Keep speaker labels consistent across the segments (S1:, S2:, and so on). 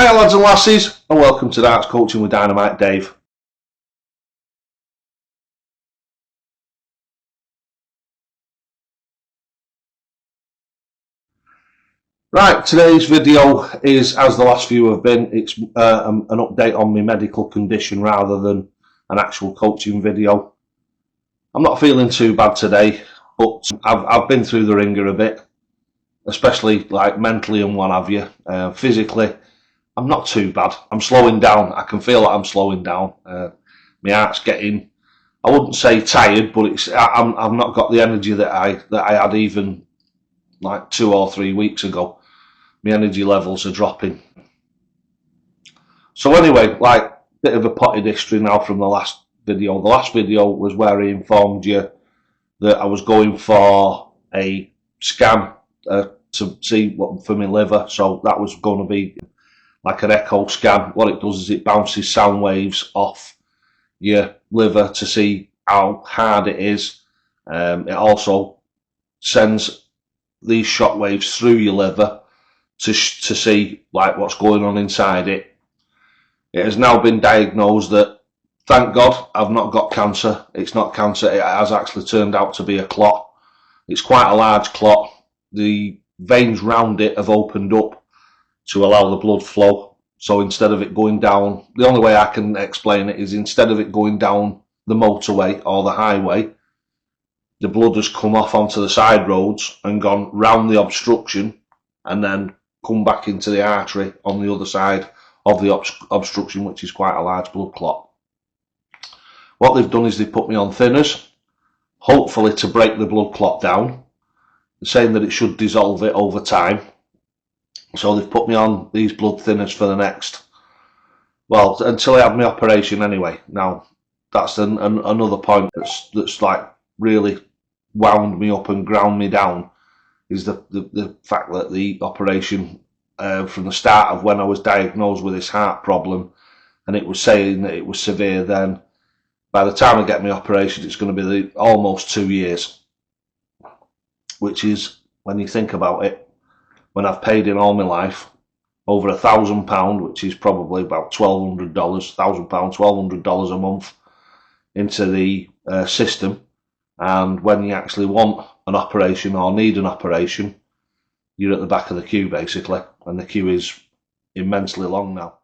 S1: Hi lads and lasses, and welcome to Darts Coaching with Dynamite Dave. Right, today's video is, as the last few have been, it's an update on my medical condition rather than an actual coaching video. I'm not feeling too bad today, but I've been through the ringer a bit, especially like mentally and what have you. Physically, I'm not too bad. I'm slowing down. I can feel that I'm slowing down. My heart's getting, I wouldn't say tired, but I've not got the energy that I had even like 2 or 3 weeks ago. My energy levels are dropping. So anyway, like, bit of a potted history now from the last video. The last video was where I informed you that I was going for a scan to see what for my liver. So that was going to be like an echo scan. What it does is it bounces sound waves off your liver to see how hard it is. It also sends these shock waves through your liver to see like what's going on inside it. It has now been diagnosed that, thank God, I've not got cancer. It's not cancer. It has actually turned out to be a clot. It's quite a large clot. The veins round it have opened up to allow the blood flow. So instead of it going down, the only way I can explain it is instead of it going down the motorway or the highway, the blood has come off onto the side roads and gone round the obstruction and then come back into the artery on the other side of the obstruction, which is quite a large blood clot. What they've done is they've put me on thinners, hopefully to break the blood clot down. They're saying that it should dissolve it over time. So they've put me on these blood thinners for the next, well, until I have my operation anyway. Now, that's another point that's like really wound me up and ground me down, is the fact that the operation, from the start of when I was diagnosed with this heart problem, and it was saying that it was severe then, by the time I get my operation, it's going to be almost 2 years, which is, when you think about it, when I've paid in all my life over £1,000, which is probably about £1,200, £1,000, $1,200 a month into the system, and when you actually want an operation or need an operation, you're at the back of the queue basically, and the queue is immensely long now.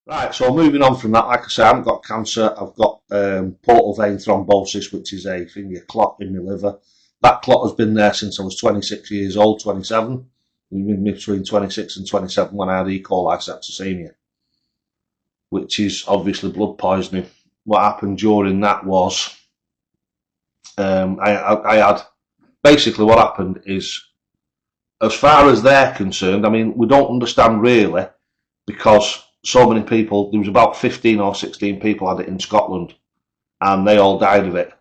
S1: Right, so moving on from that, like I say, I haven't got cancer. I've got portal vein thrombosis, which is a clot in my liver. That clot has been there since I was 26 years old, 27. Between 26 and 27 when I had E. coli septicemia, which is obviously blood poisoning. What happened during that was I had, basically what happened is, as far as they're concerned, I mean, we don't understand really, because so many people, there was about 15 or 16 people had it in Scotland, and they all died of it.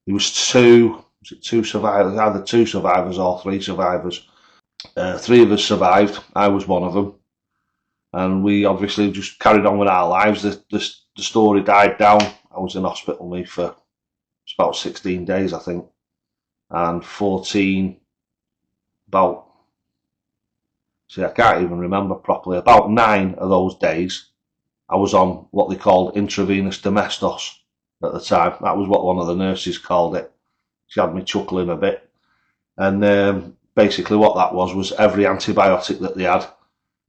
S1: There was two survivors, either two survivors or three survivors. Three of us survived. I was one of them, and we obviously just carried on with our lives. The story died down. I was in hospital for about 16 days, I think, and 14, about, see, I can't even remember properly, about 9 of those days I was on what they called intravenous domestos at the time. That was what one of the nurses called it. She had me chuckling a bit. And basically what that was every antibiotic that they had,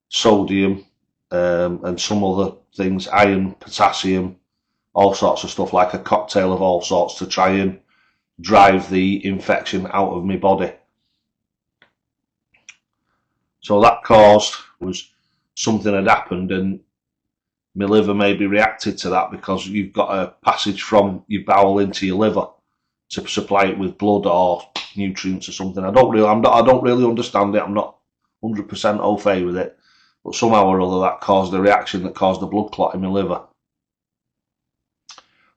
S1: sodium, and some other things, iron, potassium, all sorts of stuff, like a cocktail of all sorts, to try and drive the infection out of my body. So that caused was something had happened, and my liver maybe reacted to that, because you've got a passage from your bowel into your liver to supply it with blood or nutrients or something. I don't really understand it. I'm not 100% au fait with it, but somehow or other that caused a reaction that caused a blood clot in my liver.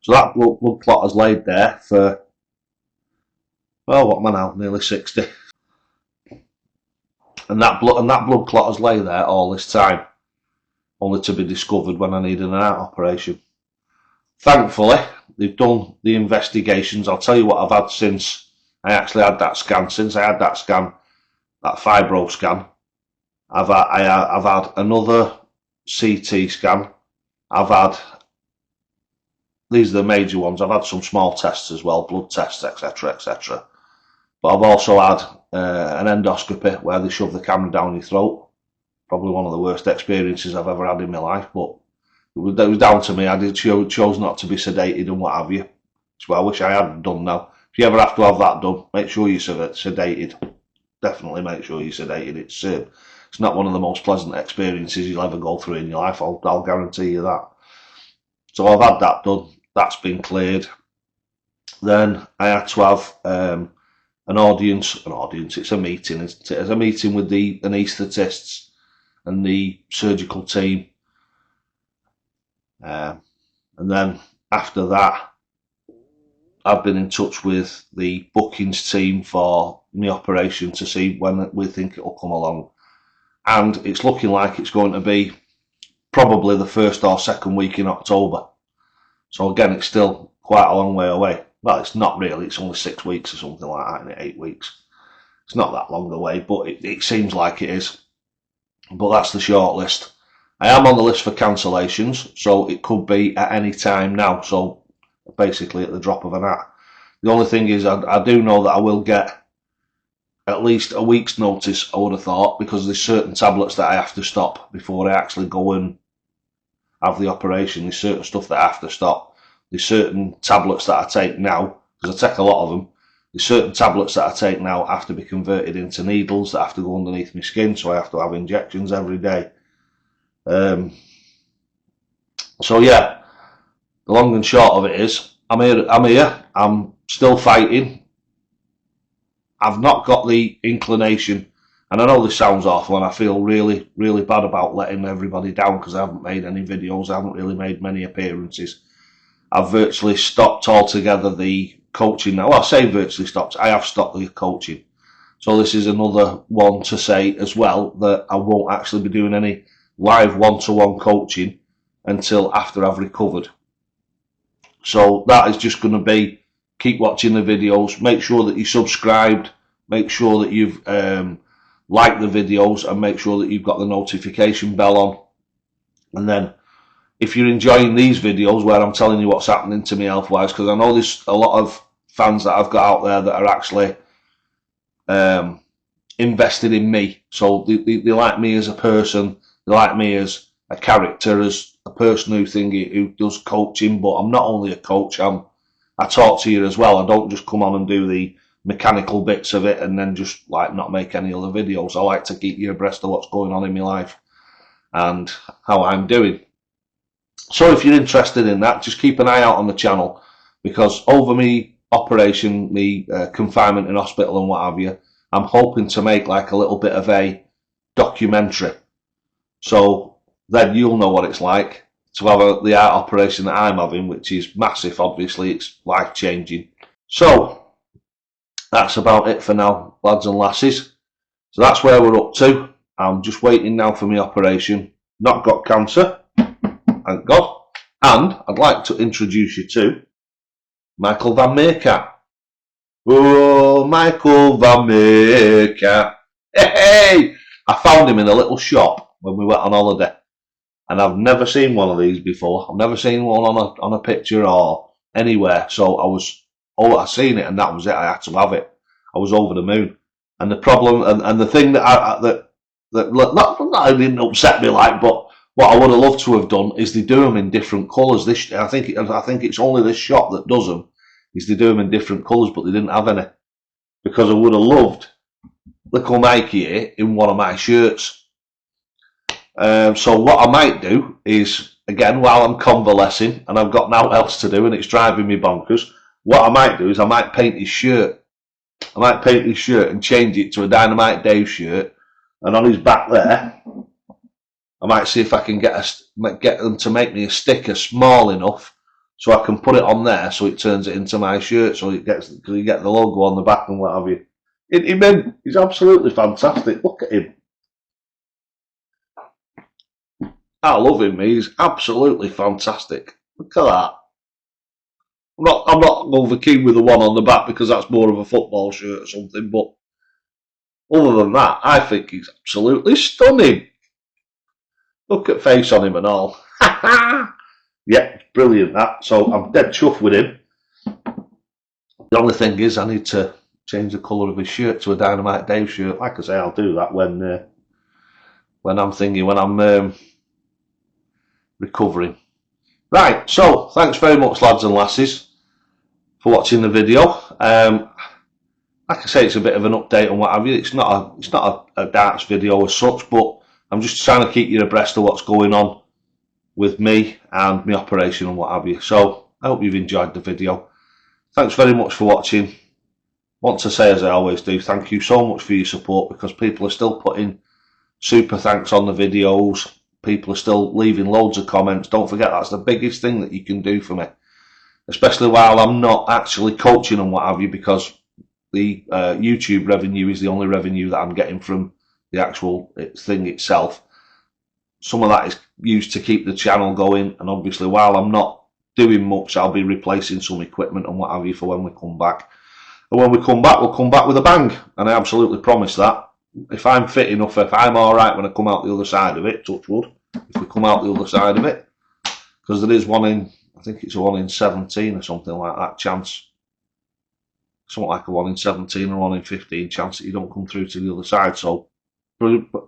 S1: So that blood clot has laid there for, well, what am I now? Nearly 60. And that blood clot has laid there all this time, only to be discovered when I needed an heart operation. Thankfully, they've done the investigations. I'll tell you what I've had since I actually had that scan. Since I had that scan, that fibro scan, I've had another CT scan. I've had, these are the major ones. I've had some small tests as well, blood tests, etc., etc. But I've also had an endoscopy where they shove the camera down your throat. Probably one of the worst experiences I've ever had in my life, but it was down to me. I chose not to be sedated and what have you. It's what I wish I hadn't done now. If you ever have to have that done, make sure you're sedated. Definitely make sure you're sedated. It's not one of the most pleasant experiences you'll ever go through in your life. I'll guarantee you that. So I've had that done. That's been cleared. Then I had to have an audience. It's a meeting. It's a meeting with the anaesthetists and the surgical team. And then after that, I've been in touch with the bookings team for my operation to see when we think it'll come along. And it's looking like it's going to be probably the first or second week in October. So again, it's still quite a long way away. Well, it's not really. It's only 6 weeks or something like that, in 8 weeks. It's not that long away, but it seems like it is. But that's the short list. I am on the list for cancellations, so it could be at any time now. So basically at the drop of an hat. The only thing is, I do know that I will get at least a week's notice, I would have thought, because there's certain tablets that I have to stop before I actually go and have the operation. There's certain stuff that I have to stop. There's certain tablets that I take now, because I take a lot of them. There's certain tablets that I take now have to be converted into needles that have to go underneath my skin, so I have to have injections every day. So yeah, the long and short of it is, I'm here, I'm still fighting. I've not got the inclination, and I know this sounds awful, and I feel really, really bad about letting everybody down, because I haven't made any videos, I haven't really made many appearances. I've virtually stopped altogether the coaching now. Well, I say virtually stopped, I have stopped the coaching. So this is another one to say as well, that I won't actually be doing any live one-to-one coaching until after I've recovered. So that is just going to be, keep watching the videos, make sure that you're subscribed, make sure that you've liked the videos, and make sure that you've got the notification bell on. And then if you're enjoying these videos where I'm telling you what's happening to me health-wise, because I know there's a lot of fans that I've got out there that are actually invested in me. So they like me as a person, they like me as a character, as a person who does coaching, but I'm not only a coach, I talk to you as well. I don't just come on and do the mechanical bits of it and then just like not make any other videos. I like to keep you abreast of what's going on in my life and how I'm doing. So if you're interested in that, just keep an eye out on the channel, because over me operation, me confinement in hospital and what have you, I'm hoping to make like a little bit of a documentary. So then you'll know what it's like to have the heart operation that I'm having, which is massive, obviously. It's life-changing. So that's about it for now, lads and lasses. So that's where we're up to. I'm just waiting now for my operation. Not got cancer, thank God. And I'd like to introduce you to Michael Van Meerkat. Oh, Michael Van Meerkat. Hey! I found him in a little shop when we went on holiday. And I've never seen one of these before. I've never seen one on a picture or anywhere. So I seen it and that was it. I had to have it. I was over the moon. And the problem and the thing that didn't upset me like, but what I would have loved to have done is they do them in different colours. I think it's only this shop that does them. Is they do them in different colours, but they didn't have any, because I would have loved little Mikey here in one of my shirts. So what I might do is, again, while I'm convalescing and I've got nothing else to do and it's driving me bonkers, what I might do is I might paint his shirt. I might paint his shirt and change it to a Dynamite Dave shirt, and on his back there, I might see if I can get them to make me a sticker small enough so I can put it on there so it turns it into my shirt, so because you get the logo on the back and what have you. He's absolutely fantastic. Look at him. I love him. He's absolutely fantastic. Look at that. I'm not over keen with the one on the back because that's more of a football shirt or something, but other than that, I think he's absolutely stunning. Look at face on him and all. Yeah, brilliant that. So I'm dead chuffed with him. The only thing is I need to change the colour of his shirt to a Dynamite Dave shirt. Like I say, I'll do that when I'm recovering. Right, so thanks very much, lads and lasses, for watching the video. Like I say, it's a bit of an update on what have you. It's not a darts video as such, but I'm just trying to keep you abreast of what's going on with me and my operation and what have you. So I hope you've enjoyed the video. Thanks very much for watching. Want to say, as I always do, thank you so much for your support, because people are still putting super thanks on the videos. People are still leaving loads of comments. Don't forget, that's the biggest thing that you can do for me, especially while I'm not actually coaching and what have you, because the YouTube revenue is the only revenue that I'm getting from the actual thing itself. Some of that is used to keep the channel going, and obviously while I'm not doing much, I'll be replacing some equipment and what have you for when we come back. And when we come back, we'll come back with a bang, and I absolutely promise that. If I'm fit enough, if I'm alright when I come out the other side of it, touch wood, if we come out the other side of it, because there is one in, I think it's a 1 in 17 or something like that chance. Something like a 1 in 17 or 1 in 15 chance that you don't come through to the other side. So,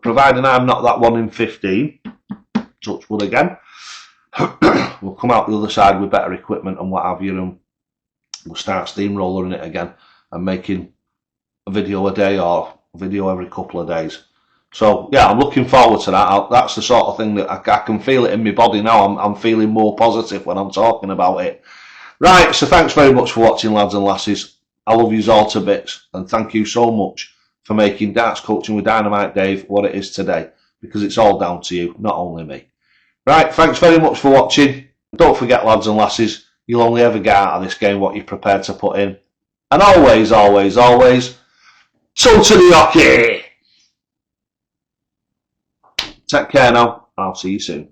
S1: providing I'm not that 1 in 15, touch wood again, we'll come out the other side with better equipment and what have you, and we'll start steamrolling it again and making a video a day or a video every couple of days. So yeah, I'm looking forward to that. That's the sort of thing that I can feel it in my body now. I'm feeling more positive when I'm talking about it. Right, so thanks very much for watching, lads and lasses. I love yous all to bits, and thank you so much for making Darts Coaching with Dynamite Dave what it is today, because it's all down to you, not only me. Right, thanks very much for watching. Don't forget, lads and lasses, you'll only ever get out of this game what you're prepared to put in. And always, always, always, so to the hockey! Take care now, and I'll see you soon.